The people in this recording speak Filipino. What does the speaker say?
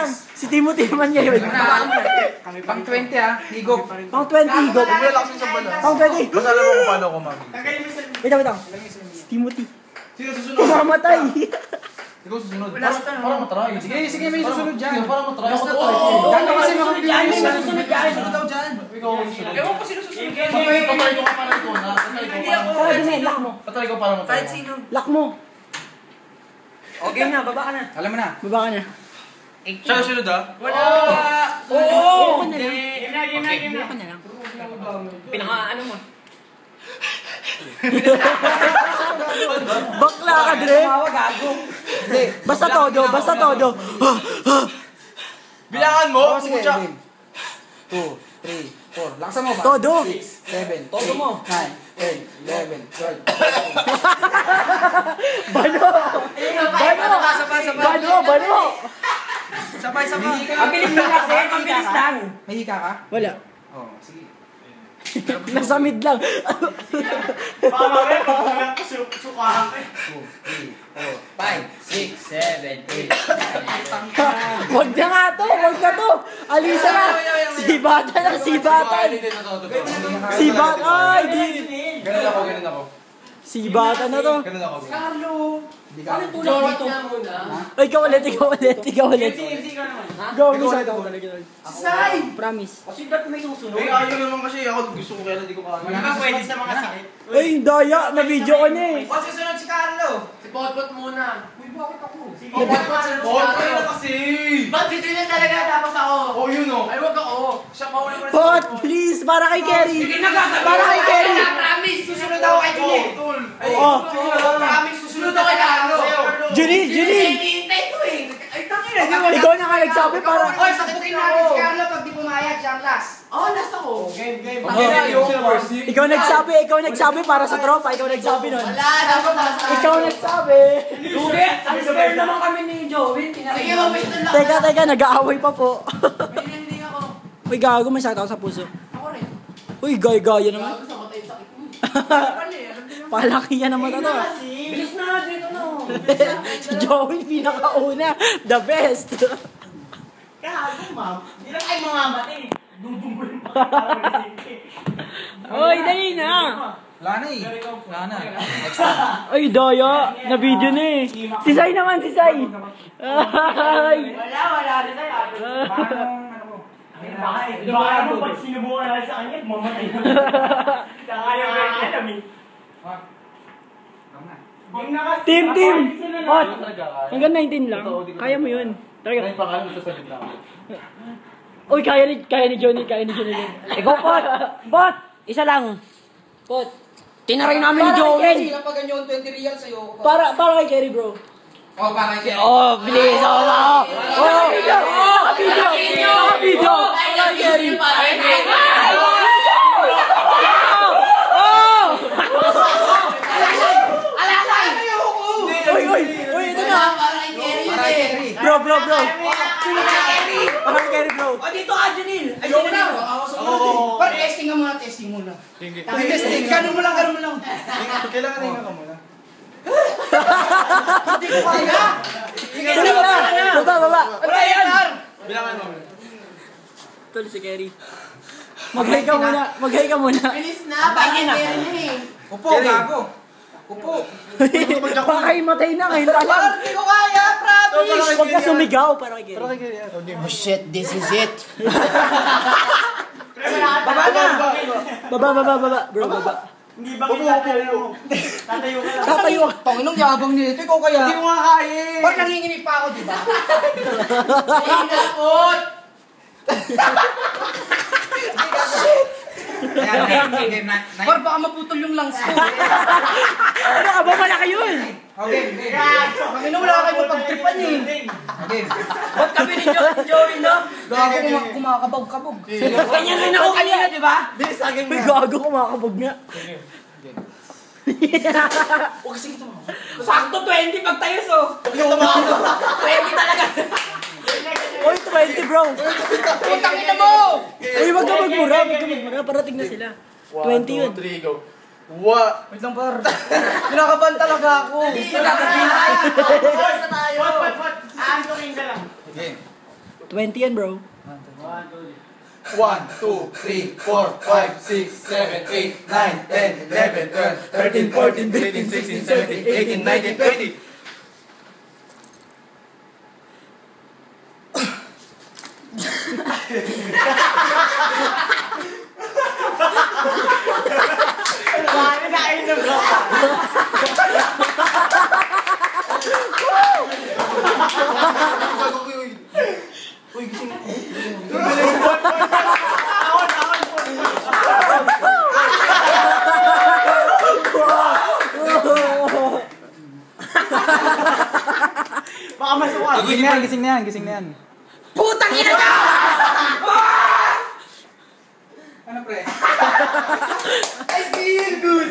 lang. Si Timothy naman ngayon. Pang 20 ha, higop. Pang 20 higop. Pang 20. Mas alam mo kung paano ako mami. Wait lang. Si Timothy. Sino susunod? Mamatay. Ikaw susunod. Para matry. Sige, may susunod dyan. Para matry. Gano'n kasi mga May susunod dyan. daw dyan. Ikaw ang susunod. Ewan ko sino susunod. Patry ko para ikaw na. Tara din lock mo. Patry ko para matry. Kahit sino. Lock mo. Okay na, baba ka na. Alam mo na. Baba ka na. Siya susunod ah? Wala! Oo! Hindi! Game na. Baka na lang. Pinaka ano mo? Bakla ka, Dre. Gago. Hindi. Basta todo. Bilangan mo? Sige, Pucha. 1, 2, 3, 4. Laksan mo ba? Todo. 6, 7, Todo mo. 9, 10, 11, 12. Bano. Sabay. Mabilis lang kasi, mabilis lang. May hika ka? Wala. Oo, sige. Nasa mid lang. Baka mamaya, pagkulang ko sukahan ka. 2, 3, 4, 5, 6, 7, 8. Wag na nga to. Alisa na. Sibatan. Ay, di. Ganun ako. Sibatan na to. Ganun ako. Carlo! Hindi ka. Tulog na muna. Ay, ikaw ulit. MC ka naman. Go, isa ito. Sai! Promise. Kasi ba't may susunod? Eh, ayaw naman kasi ako gusto ko kaya hindi ko kaya. Hindi ba pwede sa mga sakit? Ay, daya. Na-video ko na eh. O, susunod si Carlo! Si Potpot muna. Uy, bakit ako? Sige, Okay na kasi. Ba't si Trinidad talaga tapos ako? Oh, yun oh. Ay, wag ako. Siya mauna pa Pot, please. Para kay Kerry. Para kay Kerry. Promise, susunod ako kay Trinidad. Tol. Oh. Promise, susunod ako kay Carlo. Junil. Hinihintay ko eh. Ay, tangina. Ikaw na nga nagsabi para... Oy, sagutin natin si Carlo pag di pumayag siya ang last. Oo, last ako. Game. Ikaw nagsabi para sa tropa. Ikaw nagsabi nun. Wala, dapat last. Ikaw nagsabi. Lugi, ang square naman kami ni Joey. Sige, mabit lang. Teka, nag-aaway pa po. May nanding ako. Uy, gago, may sakit ako sa puso. Ako rin. Uy, gaya naman. Gusto ko tayo sakit mo. Pali, alam din naman. Palaki yan naman ito. Bilis na, dito na. Si Joey, pinakauna. The best. Gago, ma'am. Hindi lang ay mamamatay. Dudumbo yung Uy, dali na. Wala na eh. Wala na. Ay, daya. Na-video na eh. Si Sai naman, si Sai. Ay. Wala na tayo. Baka naman pag sinubukan natin sa kanya, mamatay na. Kaya ko yung alam eh. Team. Hot. Hanggang 19 lang. Kaya mo yun. Talaga. Ay, pangalan mo sa salita. Uy, kaya ni Johnny. Ikaw, Pot. Isa lang. Pot. Tinaray namin ni Joey. Pag ganyan 20 real sa'yo. Para kay Kerry, bro. Oh, para kay Oh, bilis. Video. Para kay Kerry. Uy, ito na. Para kay Kerry. Para kay Kerry. Bro. Para kay Kerry. Para kay Kerry, bro. O, dito ka, Janil. Ay, Ayoko Janil. na. Pero testing ka muna, testing muna. Testing. Ganun mo lang. Kailangan na ka muna. Hindi ko kaya. Tuloy na. Baba. Wala yan! Bilangan mo. Tuloy si Kerry. Mag-hi ka muna. Bilis na, para kay Kerry. Upo, gago. Upo. Baka imatay na ngayon. Hindi ko kaya, promise! Huwag ka sumigaw para kay Kerry. Oh shit, this is it. Baba na! Baba. Bro, baba. Hindi ba kita mo? Tatayo ka lang. Tatayo ka. Panginong yabang nito. Ikaw kaya. Hindi mo nga kaya eh. Pag nanginginig pa ako, di ba? Ay, nakot! Game na. Par, baka maputol yung lungs ko. Ano ka ba? Malaki yun. Okay. Panginoon, wala kayo mapagtripan eh. Game. Ba't kami ni Joey, no? Gago, kumakabog-kabog. Ganyan rin ako kanina, di ba? May gago kumakabog nga. Huwag kasi kita mo. Sakto 20 pagtayo, so. 20 talaga. Oy, 20 bro. Putang ina mo! Uy, wag ka magmura. Parating na sila. 20 yun. 3, go. What? Wait lang, par. Kinakabahan talaga ako. Hindi na tayo. What? Aantukin ka lang. Game. 20 yan, bro. 1, 2, 3, 4, 5, 6, 7, 8, 9, 10, 11, 12, 13, 14, 15, 16, 17, 18, 19, 20. Bakit nainom ka pa? Uy, gising. Baka masuka. Gising na yan. Putang ina ka! Ano pre? I feel good!